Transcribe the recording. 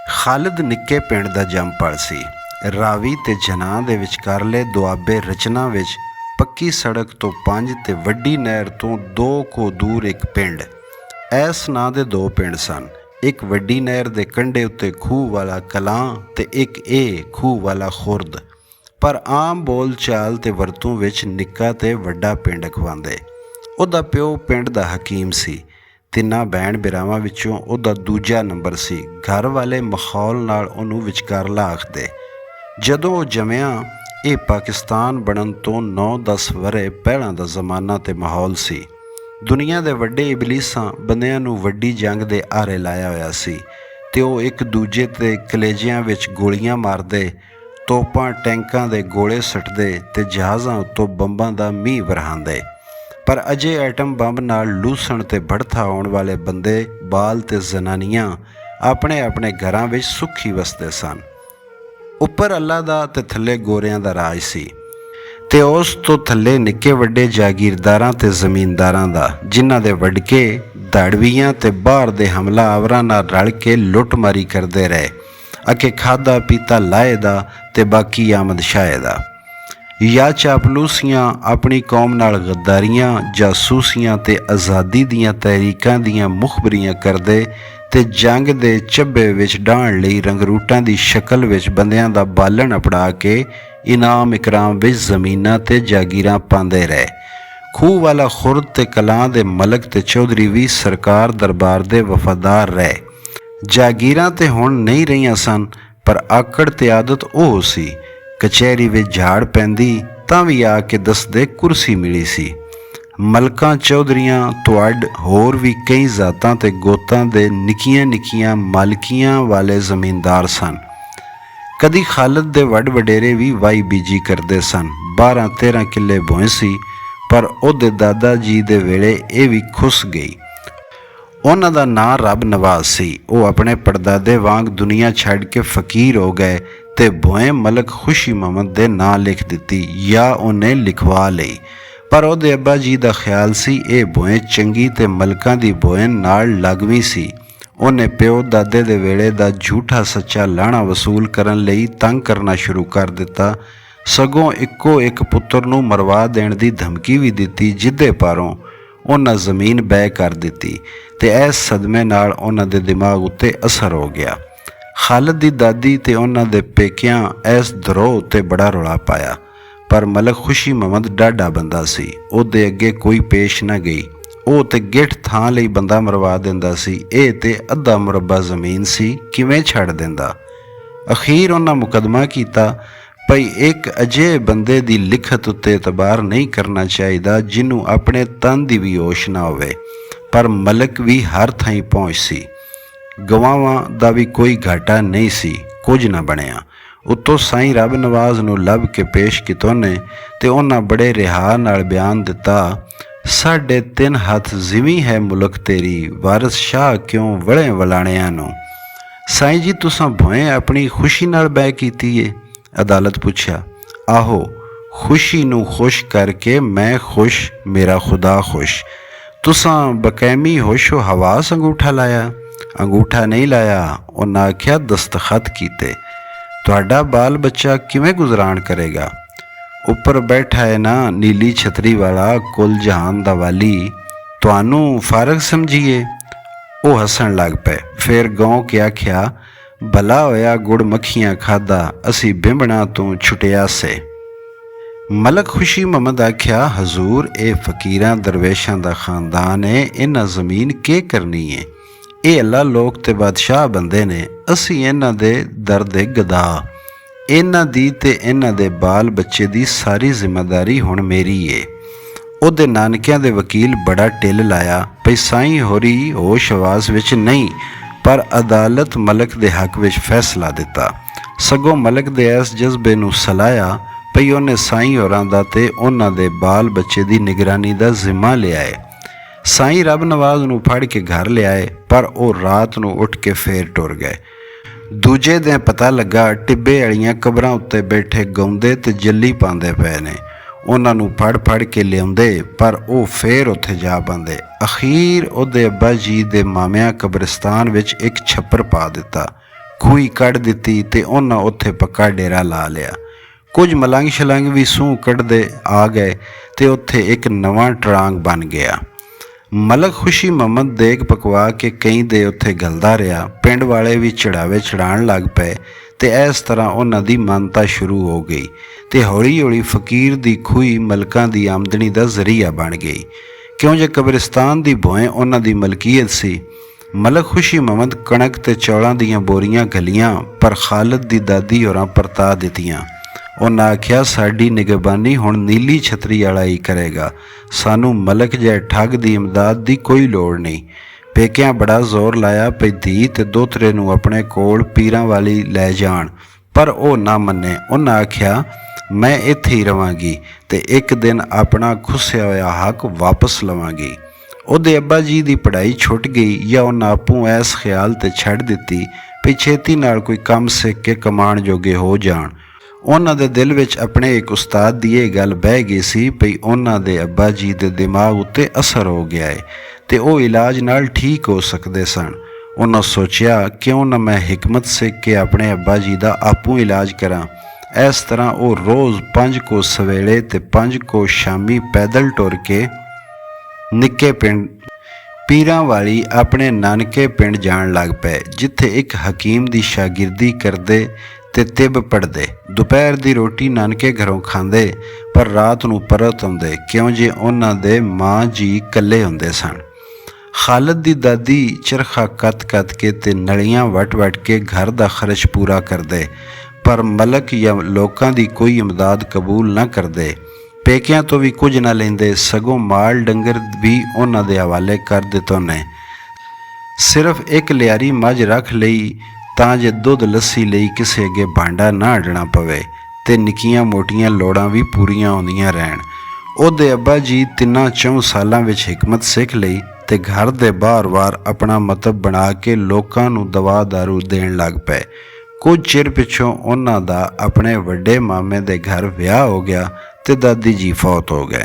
ਖਾਲਿਦ ਨਿੱਕੇ ਪਿੰਡ ਦਾ ਜੰਮਪਲ ਸੀ। ਰਾਵੀ ਤੇ ਜਨਾਹ ਦੇ ਵਿਚਕਾਰਲੇ ਦੁਆਬੇ ਰਚਨਾ ਵਿੱਚ ਪੱਕੀ ਸੜਕ ਤੋਂ 5 ਤੇ ਵੱਡੀ ਨਹਿਰ ਤੋਂ 2 ਕੋਹ ਦੂਰ ਇੱਕ ਪਿੰਡ। ਇਸ ਨਾਂ ਦੇ 2 ਪਿੰਡ ਸਨ। ਇੱਕ ਵੱਡੀ ਨਹਿਰ ਦੇ ਕੰਢੇ ਉੱਤੇ ਖੂਹ ਵਾਲਾ ਕਲਾਂ ਤੇ ਇੱਕ ਇਹ ਖੂਹ ਵਾਲਾ ਖੁਰਦ। ਪਰ ਆਮ ਬੋਲ ਚਾਲ ਤੇ ਵਰਤੋਂ ਵਿੱਚ ਨਿੱਕਾ ਤੇ ਵੱਡਾ ਪਿੰਡ ਅਖਵਾਉਂਦੇ। ਉਹਦਾ ਪਿਓ ਪਿੰਡ ਦਾ ਹਕੀਮ ਸੀ। 3 ਭੈਣ ਭਰਾਵਾਂ ਵਿੱਚੋਂ ਉਹਦਾ ਦੂਜਾ ਨੰਬਰ ਸੀ। ਘਰ ਵਾਲੇ ਮਾਹੌਲ ਨਾਲ ਉਹਨੂੰ ਵਿਚਕਾਰਲਾ ਆਖਦੇ। ਜਦੋਂ ਉਹ ਜੰਮਿਆ, ਇਹ ਪਾਕਿਸਤਾਨ ਬਣਨ ਤੋਂ 9-10 ਵਰ੍ਹੇ ਪਹਿਲਾਂ ਦਾ ਜ਼ਮਾਨਾ ਤੇ ਮਾਹੌਲ ਸੀ। ਦੁਨੀਆ ਦੇ ਵੱਡੇ ਇਬਲੀਸਾਂ ਬੰਦਿਆਂ ਨੂੰ ਵੱਡੀ ਜੰਗ ਦੇ ਆਰੇ ਲਾਇਆ ਹੋਇਆ ਸੀ ਤੇ ਉਹ ਇੱਕ ਦੂਜੇ ਦੇ ਕਲੇਜਿਆਂ ਵਿੱਚ ਗੋਲੀਆਂ ਮਾਰਦੇ, ਤੋਪਾਂ ਟੈਂਕਾਂ ਦੇ ਗੋਲੇ ਸੁੱਟਦੇ ਤੇ ਜਹਾਜ਼ਾਂ ਉੱਤੋਂ ਬੰਬਾਂ ਦਾ ਮੀਂਹ ਵਰਹਾਉਂਦੇ। ਪਰ ਅਜੇ ਐਟਮ ਬੰਬ ਨਾਲ ਲੂਸਣ ਤੇ ਭੜਥਾ ਆਉਣ ਵਾਲੇ ਬੰਦੇ, ਬਾਲ ਤੇ ਜ਼ਨਾਨੀਆਂ ਆਪਣੇ ਆਪਣੇ ਘਰਾਂ ਵਿੱਚ ਸੁਖੀ ਵਸਦੇ ਸਨ। ਉੱਪਰ ਅੱਲਾ ਦਾ ਤੇ ਥੱਲੇ ਗੋਰਿਆਂ ਦਾ ਰਾਜ ਸੀ ਤੇ ਉਸ ਤੋਂ ਥੱਲੇ ਨਿੱਕੇ ਵੱਡੇ ਜਾਗੀਰਦਾਰਾਂ ਤੇ ਜ਼ਮੀਨਦਾਰਾਂ ਦਾ, ਜਿਨ੍ਹਾਂ ਦੇ ਵਡਕੇ ਧੜਵੀਆਂ ਤੇ ਬਾਹਰ ਦੇ ਹਮਲਾਵਰਾਂ ਨਾਲ ਰਲ ਕੇ ਲੁੱਟਮਾਰੀ ਕਰਦੇ ਰਹੇ ਅਤੇ ਖਾਧਾ ਪੀਤਾ ਲਾਏ ਦਾ ਤੇ ਬਾਕੀ ਆਮਦ ਸ਼ਾਏ ਦਾ। ਜਾਂ ਚਾਪਲੂਸੀਆਂ, ਆਪਣੀ ਕੌਮ ਨਾਲ ਗੱਦਾਰੀਆਂ, ਜਾਸੂਸੀਆਂ ਤੇ ਆਜ਼ਾਦੀ ਦੀਆਂ ਤਹਿਰੀਕਾਂ ਦੀਆਂ ਮੁਖਬਰੀਆਂ ਕਰਦੇ ਤੇ ਜੰਗ ਦੇ ਚੱਬੇ ਵਿੱਚ ਡਾਹਣ ਲਈ ਰੰਗਰੂਟਾਂ ਦੀ ਸ਼ਕਲ ਵਿੱਚ ਬੰਦਿਆਂ ਦਾ ਬਾਲਣ ਅਪੜਾ ਕੇ ਇਨਾਮ ਇਕਰਾਮ ਵਿੱਚ ਜ਼ਮੀਨਾਂ ਤੇ ਜਾਗੀਰਾਂ ਪਾਉਂਦੇ ਰਹੇ। ਖੂਹ ਵਾਲਾ ਖੁਰਦ ਤੇ ਕਲਾਂ ਦੇ ਮਲਕ ਤੇ ਚੌਧਰੀ ਵੀ ਸਰਕਾਰ ਦਰਬਾਰ ਦੇ ਵਫਾਦਾਰ ਰਹੇ। ਜਾਗੀਰਾਂ ਤੇ ਹੁਣ ਨਹੀਂ ਰਹੀਆਂ ਸਨ, ਪਰ ਆਕੜ ਤੇ ਆਦਤ ਉਹ ਸੀ। ਕਚਹਿਰੀ ਵਿੱਚ ਝਾੜ ਪੈਂਦੀ ਤਾਂ ਵੀ ਆ ਕੇ ਦੱਸਦੇ ਕੁਰਸੀ ਮਿਲੀ ਸੀ। ਮਲਕਾਂ, ਚੌਧਰੀਆਂ ਤੋਂ ਅੱਡ ਹੋਰ ਵੀ ਕਈ ਜ਼ਾਤਾਂ ਤੇ ਗੋਤਾਂ ਦੇ ਨਿੱਕੀਆਂ ਨਿੱਕੀਆਂ ਮਾਲਕੀਆਂ ਵਾਲੇ ਜ਼ਮੀਨਦਾਰ ਸਨ। ਕਦੀ ਖਾਲਿਦ ਦੇ ਵੱਡ ਵਡੇਰੇ ਵੀ ਵਾਈ ਬੀਜੀ ਕਰਦੇ ਸਨ। 12-13 ਕਿੱਲੇ ਭੋਏ ਸੀ, ਪਰ ਉਹਦੇ ਦਾਦਾ ਜੀ ਦੇ ਵੇਲੇ ਇਹ ਵੀ ਖੁੱਸ ਗਈ। ਉਹਨਾਂ ਦਾ ਨਾਂ ਰੱਬ ਨਵਾਜ਼ ਸੀ। ਉਹ ਆਪਣੇ ਪੜਦਾਦੇ ਵਾਂਗ ਦੁਨੀਆ ਛੱਡ ਕੇ ਫਕੀਰ ਹੋ ਗਏ ਤੇ ਭੋਏ ਮਲਕ ਖੁਸ਼ੀ ਮੁਹੰਮਦ ਦੇ ਨਾਂ ਲਿਖ ਦਿੱਤੀ ਜਾਂ ਉਹਨੇ ਲਿਖਵਾ ਲਈ। ਪਰ ਉਹਦੇ ਅੱਬਾ ਜੀ ਦਾ ਖਿਆਲ ਸੀ ਇਹ ਭੋਏ ਚੰਗੀ ਤੇ ਮਲਕਾਂ ਦੀ ਭੋਏ ਨਾਲ ਲੱਗਵੀਂ ਸੀ। ਉਹਨੇ ਪਿਓ ਦਾਦੇ ਦੇ ਵੇਲੇ ਦਾ ਝੂਠਾ ਸੱਚਾ ਲਾਣਾ ਵਸੂਲ ਕਰਨ ਲਈ ਤੰਗ ਕਰਨਾ ਸ਼ੁਰੂ ਕਰ ਦਿੱਤਾ। ਸਗੋਂ ਇੱਕੋ ਇੱਕ ਪੁੱਤਰ ਨੂੰ ਮਰਵਾ ਦੇਣ ਦੀ ਧਮਕੀ ਵੀ ਦਿੱਤੀ, ਜਿਹਦੇ ਪਾਰੋਂ ਉਹਨਾਂ ਜ਼ਮੀਨ ਬੈਅ ਕਰ ਦਿੱਤੀ ਤੇ ਇਸ ਸਦਮੇ ਨਾਲ ਉਹਨਾਂ ਦੇ ਦਿਮਾਗ ਉੱਤੇ ਅਸਰ ਹੋ ਗਿਆ। ਖਾਲਿਦ ਦੀ ਦਾਦੀ ਤੇ ਉਹਨਾਂ ਦੇ ਪੇਕਿਆਂ ਇਸ ਦਰੋਹ ਉੱਤੇ ਬੜਾ ਰੌਲਾ ਪਾਇਆ, ਪਰ ਮਲਕ ਖੁਸ਼ੀ ਮੁਹੰਮਦ ਡਾਢਾ ਬੰਦਾ ਸੀ। ਉਹਦੇ ਅੱਗੇ ਕੋਈ ਪੇਸ਼ ਨਾ ਗਈ। ਉਹ ਤੇ ਗਿੱਠ ਥਾਂ ਲਈ ਬੰਦਾ ਮਰਵਾ ਦਿੰਦਾ ਸੀ, ਇਹ ਤੇ ਅੱਧਾ ਮੁਰੱਬਾ ਜ਼ਮੀਨ ਸੀ, ਕਿਵੇਂ ਛੱਡ ਦਿੰਦਾ। ਅਖੀਰ ਉਹਨਾਂ ਮੁਕੱਦਮਾ ਕੀਤਾ ਭਈ ਇੱਕ ਅਜਿਹੇ ਬੰਦੇ ਦੀ ਲਿਖਤ ਉੱਤੇ ਇਤਬਾਰ ਨਹੀਂ ਕਰਨਾ ਚਾਹੀਦਾ ਜਿਹਨੂੰ ਆਪਣੇ ਤਨ ਦੀ ਵੀ ਹੋਸ਼ ਨਾ ਹੋਵੇ। ਪਰ ਮਲਕ ਵੀ ਹਰ ਥਾਈਂ ਪਹੁੰਚ ਸੀ। ਗਵਾਹਾਂ ਦਾ ਵੀ ਕੋਈ ਘਾਟਾ ਨਹੀਂ ਸੀ, ਕੁਝ ਨਾ ਬਣਿਆ। ਉੱਤੋਂ ਸਾਈਂ ਰੱਬ ਨਵਾਜ਼ ਨੂੰ ਲੱਭ ਕੇ ਪੇਸ਼ ਕੀਤਾ ਉਹਨੇ ਤੇ ਉਹਨਾਂ ਬੜੇ ਰਿਹਾ ਨਾਲ ਬਿਆਨ ਦਿੱਤਾ, 3.5 ਹੱਥ ਜ਼ਿਮੀ ਹੈ ਮੁਲਕ ਤੇਰੀ, ਵਾਰਿਸ ਸ਼ਾਹ ਕਿਉਂ ਵੜੇ ਵਲਾਣਿਆਂ ਨੂੰ। ਸਾਈਂ ਜੀ, ਤੁਸਾਂ ਭੋਏ ਆਪਣੀ ਖੁਸ਼ੀ ਨਾਲ ਬੈਅ ਕੀਤੀ ਏ? ਅਦਾਲਤ ਪੁੱਛਿਆ। ਆਹੋ, ਖੁਸ਼ੀ ਨੂੰ ਖੁਸ਼ ਕਰਕੇ ਮੈਂ ਖੁਸ਼, ਮੇਰਾ ਖੁਦਾ ਖੁਸ਼। ਤੁਸਾਂ ਬਕੈਮੀ ਹੋਸ਼ੋ ਹਵਾਸ ਅੰਗੂਠਾ ਲਾਇਆ? ਅੰਗੂਠਾ ਨਹੀਂ ਲਾਇਆ, ਉਹਨਾਂ ਆਖਿਆ ਦਸਤਖਤ ਕੀਤੇ। ਤੁਹਾਡਾ ਬਾਲ ਬੱਚਾ ਕਿਵੇਂ ਗੁਜ਼ਰਾਨ ਕਰੇਗਾ? ਉੱਪਰ ਬੈਠਾ ਹੈ ਨਾ ਨੀਲੀ ਛਤਰੀ ਵਾਲਾ ਕੁੱਲ ਜਹਾਨ ਦਾ ਵਾਲੀ, ਤੁਹਾਨੂੰ ਫਾਰਗ ਸਮਝੀਏ? ਉਹ ਹੱਸਣ ਲੱਗ ਪਏ। ਫਿਰ ਗਾਉਂ ਕੇ ਆਖਿਆ, ਭਲਾ ਹੋਇਆ ਗੁੜ ਮੱਖੀਆਂ ਖਾਧਾ, ਅਸੀਂ ਬਿੰਬਣਾ ਤੋਂ ਛੁਟਿਆ ਸੇ। ਮਲਕ ਖੁਸ਼ੀ ਮੁਹੰਮਦ ਆਖਿਆ, ਹਜ਼ੂਰ, ਇਹ ਫਕੀਰਾਂ ਦਰਵੇਸ਼ਾਂ ਦਾ ਖਾਨਦਾਨ ਏ, ਇਹਨਾਂ ਜ਼ਮੀਨ ਕੀ ਕਰਨੀ ਏ? ਇਹ ਅੱਲਾ ਲੋਕ ਤੇ ਬਾਦਸ਼ਾਹ ਬੰਦੇ ਨੇ, ਅਸੀਂ ਇਹਨਾਂ ਦੇ ਦਰ ਦੇ ਗਦਾ। ਇਹਨਾਂ ਦੀ ਤੇ ਇਹਨਾਂ ਦੇ ਬਾਲ ਬੱਚੇ ਦੀ ਸਾਰੀ ਜ਼ਿੰਮੇਦਾਰੀ ਹੁਣ ਮੇਰੀ ਏ। ਉਹਦੇ ਨਾਨਕਿਆਂ ਦੇ ਵਕੀਲ ਬੜਾ ਢਿੱਲ ਲਾਇਆ ਭਈ ਸਾਈਂ ਹੋਰੀ ਹੋਸ਼ ਹਵਾਸ ਵਿੱਚ ਨਹੀਂ, ਪਰ ਅਦਾਲਤ ਮਲਕ ਦੇ ਹੱਕ ਵਿੱਚ ਫੈਸਲਾ ਦਿੱਤਾ। ਸਗੋਂ ਮਲਕ ਦੇ ਇਸ ਜਜ਼ਬੇ ਨੂੰ ਸਲਾਹਿਆ ਭਈ ਉਹਨੇ ਸਾਈਂ ਹੋਰਾਂ ਦਾ ਤੇ ਉਹਨਾਂ ਦੇ ਬਾਲ ਬੱਚੇ ਦੀ ਨਿਗਰਾਨੀ ਦਾ ਜ਼ਿੰਮਾ ਲਿਆ ਏ। ਸਾਈਂ ਰੱਬ ਨਵਾਜ਼ ਨੂੰ ਫੜ ਕੇ ਘਰ ਲਿਆਏ, ਪਰ ਉਹ ਰਾਤ ਨੂੰ ਉੱਠ ਕੇ ਫੇਰ ਟੁਰ ਗਏ। ਦੂਜੇ ਦਿਨ ਪਤਾ ਲੱਗਾ ਟਿੱਬੇ ਵਾਲੀਆਂ ਕਬਰਾਂ ਉੱਤੇ ਬੈਠੇ ਗਾਉਂਦੇ ਤੇ ਜੱਲੀ ਪਾਉਂਦੇ ਪਏ ਨੇ। ਉਹਨਾਂ ਨੂੰ ਫੜ ਕੇ ਲਿਆਉਂਦੇ, ਪਰ ਉਹ ਫੇਰ ਉੱਥੇ ਜਾ ਪਾਉਂਦੇ। ਅਖੀਰ ਉਹਦੇ ਅੱਬਾ ਜੀ ਦੇ ਮਾਮਿਆਂ ਕਬਰਿਸਤਾਨ ਵਿੱਚ ਇੱਕ ਛੱਪਰ ਪਾ ਦਿੱਤਾ। ਖੂਹੀ ਕੱਢ ਦਿੱਤੀ ਤੇ ਉਹਨਾਂ ਉੱਥੇ ਪੱਕਾ ਡੇਰਾ ਲਾ ਲਿਆ। ਕੁਝ ਮਲੰਗ ਛਲੰਗ ਵੀ ਸੂਹ ਕੱਢਦੇ ਆ ਗਏ ਤੇ ਉੱਥੇ ਇੱਕ ਨਵਾਂ ਟਰਾਂਗ ਬਣ ਗਿਆ। ਮਲਕ ਖੁਸ਼ੀ ਮੁਹੰਮਦ ਦੇਗ ਪਕਵਾ ਕੇ ਕਈ ਦੇ ਉੱਥੇ ਗਲਦਾ ਰਿਹਾ। ਪਿੰਡ ਵਾਲੇ ਵੀ ਚੜਾਵੇ ਚੜਾਉਣ ਲੱਗ ਪਏ ਤੇ ਇਸ ਤਰ੍ਹਾਂ ਉਹਨਾਂ ਦੀ ਮਾਨਤਾ ਸ਼ੁਰੂ ਹੋ ਗਈ ਤੇ ਹੌਲੀ ਹੌਲੀ ਫਕੀਰ ਦੀ ਖੂਹੀ ਮਲਕਾਂ ਦੀ ਆਮਦਨੀ ਦਾ ਜ਼ਰੀਆ ਬਣ ਗਈ। ਕਿਉਂ ਜੇ ਕਬਰਿਸਤਾਨ ਦੀ ਭੋਏ ਉਹਨਾਂ ਦੀ ਮਲਕੀਅਤ ਸੀ। ਮਲਕ ਖੁਸ਼ੀ ਮੁਹੰਮਦ ਕਣਕ ਤੇ ਚੌਲਾਂ ਦੀਆਂ ਬੋਰੀਆਂ ਘਲੀਆਂ ਪਰ ਖਾਲਦ ਦੀ ਦਾਦੀ ਹੋਰਾਂ ਪਰਤਾ ਦਿੱਤੀਆਂ। ਉਹਨਾਂ ਆਖਿਆ, ਸਾਡੀ ਨਿਗਰਾਨੀ ਹੁਣ ਨੀਲੀ ਛਤਰੀ ਵਾਲਾ ਹੀ ਕਰੇਗਾ, ਸਾਨੂੰ ਮਲਕ ਜਿਹੇ ਠੱਗ ਦੀ ਇਮਦਾਦ ਦੀ ਕੋਈ ਲੋੜ ਨਹੀਂ। ਪੇਕਿਆਂ ਬੜਾ ਜ਼ੋਰ ਲਾਇਆ ਪਈ ਧੀ ਤੇ ਦੋਤਰੇ ਨੂੰ ਆਪਣੇ ਕੋਲ ਪੀਰਾਂ ਵਾਲੀ ਲੈ ਜਾਣ, ਪਰ ਉਹ ਨਾ ਮੰਨੇ। ਉਹਨਾਂ ਆਖਿਆ, ਮੈਂ ਇੱਥੇ ਹੀ ਰਵਾਂਗੀ ਤੇ ਇੱਕ ਦਿਨ ਆਪਣਾ ਖੁੱਸਿਆ ਹੋਇਆ ਹੱਕ ਵਾਪਸ ਲਵਾਂਗੀ। ਉਹਦੇ ਅੱਬਾ ਜੀ ਦੀ ਪੜ੍ਹਾਈ ਛੁੱਟ ਗਈ ਜਾਂ ਉਹਨਾਂ ਆਪੂ ਐਸ ਖਿਆਲ ਤੇ ਛੱਡ ਦਿੱਤੀ ਵੀ ਛੇਤੀ ਨਾਲ ਕੋਈ ਕੰਮ ਸਿੱਖ ਕੇ ਕਮਾਉਣ ਜੋਗੇ ਹੋ ਜਾਣ। ਉਹਨਾਂ ਦੇ ਦਿਲ ਵਿੱਚ ਆਪਣੇ ਇੱਕ ਉਸਤਾਦ ਦੀ ਇਹ ਗੱਲ ਬਹਿ ਗਈ ਸੀ ਵੀ ਉਹਨਾਂ ਦੇ ਅੱਬਾ ਜੀ ਦੇ ਦਿਮਾਗ ਉੱਤੇ ਅਸਰ ਹੋ ਗਿਆ ਹੈ ਤੇ ਉਹ ਇਲਾਜ ਨਾਲ ਠੀਕ ਹੋ ਸਕਦੇ ਸਨ। ਉਹਨਾਂ ਸੋਚਿਆ, ਕਿਉਂ ਨਾ ਮੈਂ ਹਿਕਮਤ ਸਿੱਖ ਕੇ ਆਪਣੇ ਅੱਬਾ ਜੀ ਦਾ ਆਪੂ ਇਲਾਜ ਕਰਾਂ। ਇਸ ਤਰ੍ਹਾਂ ਉਹ ਰੋਜ਼ 5 ਕੋ ਸਵੇਲੇ ਤੇ 5 ਕੋ ਸ਼ਾਮੀ ਪੈਦਲ ਟੁਰ ਕੇ ਨਿੱਕੇ ਪਿੰਡ ਪੀਰਾਂ ਵਾਲੀ ਆਪਣੇ ਨਾਨਕੇ ਪਿੰਡ ਜਾਣ ਲੱਗ ਪਏ, ਜਿੱਥੇ ਇੱਕ ਹਕੀਮ ਦੀ ਸ਼ਾਗਿਰਦੀ ਕਰਦੇ ਤੇ ਤਿੱਬ ਪੜ੍ਹਦੇ। ਦੁਪਹਿਰ ਦੀ ਰੋਟੀ ਨਾਨਕੇ ਘਰੋਂ ਖਾਂਦੇ ਪਰ ਰਾਤ ਨੂੰ ਪਰਤ ਆਉਂਦੇ, ਕਿਉਂ ਜੇ ਉਹਨਾਂ ਦੇ ਮਾਂ ਜੀ ਇਕੱਲੇ ਹੁੰਦੇ ਸਨ। ਖਾਲਦ ਦੀ ਦਾਦੀ ਚਰਖਾ ਕੱਤ ਕੇ ਤੇ ਨਲੀਆਂ ਵਟ ਕੇ ਘਰ ਦਾ ਖਰਚ ਪੂਰਾ ਕਰਦੇ, ਪਰ ਮਲਕ ਜਾਂ ਲੋਕਾਂ ਦੀ ਕੋਈ ਇਮਦਾਦ ਕਬੂਲ ਨਾ ਕਰਦੇ। ਪੇਕਿਆਂ ਤੋਂ ਵੀ ਕੁਝ ਨਾ ਲੈਂਦੇ, ਸਗੋਂ ਮਾਲ ਡੰਗਰ ਵੀ ਉਹਨਾਂ ਦੇ ਹਵਾਲੇ ਕਰ ਦਿੱਤੇ ਨੇ। ਸਿਰਫ ਇੱਕ ਲਿਆਰੀ ਮੱਝ ਰੱਖ ਲਈ ਤਾਂ ਜੇ ਦੁੱਧ ਲੱਸੀ ਲਈ ਕਿਸੇ ਅੱਗੇ ਭਾਂਡਾ ਨਾ ਅਡਣਾ ਪਵੇ ਤੇ ਨਿੱਕੀਆਂ ਮੋਟੀਆਂ ਲੋੜਾਂ ਵੀ ਪੂਰੀਆਂ ਆਉਂਦੀਆਂ ਰਹਿਣ। ਉਹਦੇ ਅੱਬਾ ਜੀ 3-4 ਸਾਲਾਂ ਵਿੱਚ ਹਿਕਮਤ ਸਿੱਖ ਲਈ ਤੇ ਘਰ ਦੇ ਬਾਰ-ਬਾਰ ਆਪਣਾ ਮਤਲਬ ਬਣਾ ਕੇ ਲੋਕਾਂ ਨੂੰ ਦਵਾ ਦਾਰੂ ਦੇਣ ਲੱਗ ਪਏ। ਕੁਝ ਚਿਰ ਪਿੱਛੋਂ ਉਹਨਾਂ ਦਾ ਆਪਣੇ ਵੱਡੇ ਮਾਮੇ ਦੇ ਘਰ ਵਿਆਹ ਹੋ ਗਿਆ ਤੇ ਦਾਦੀ ਜੀ ਫੌਤ ਹੋ ਗਏ।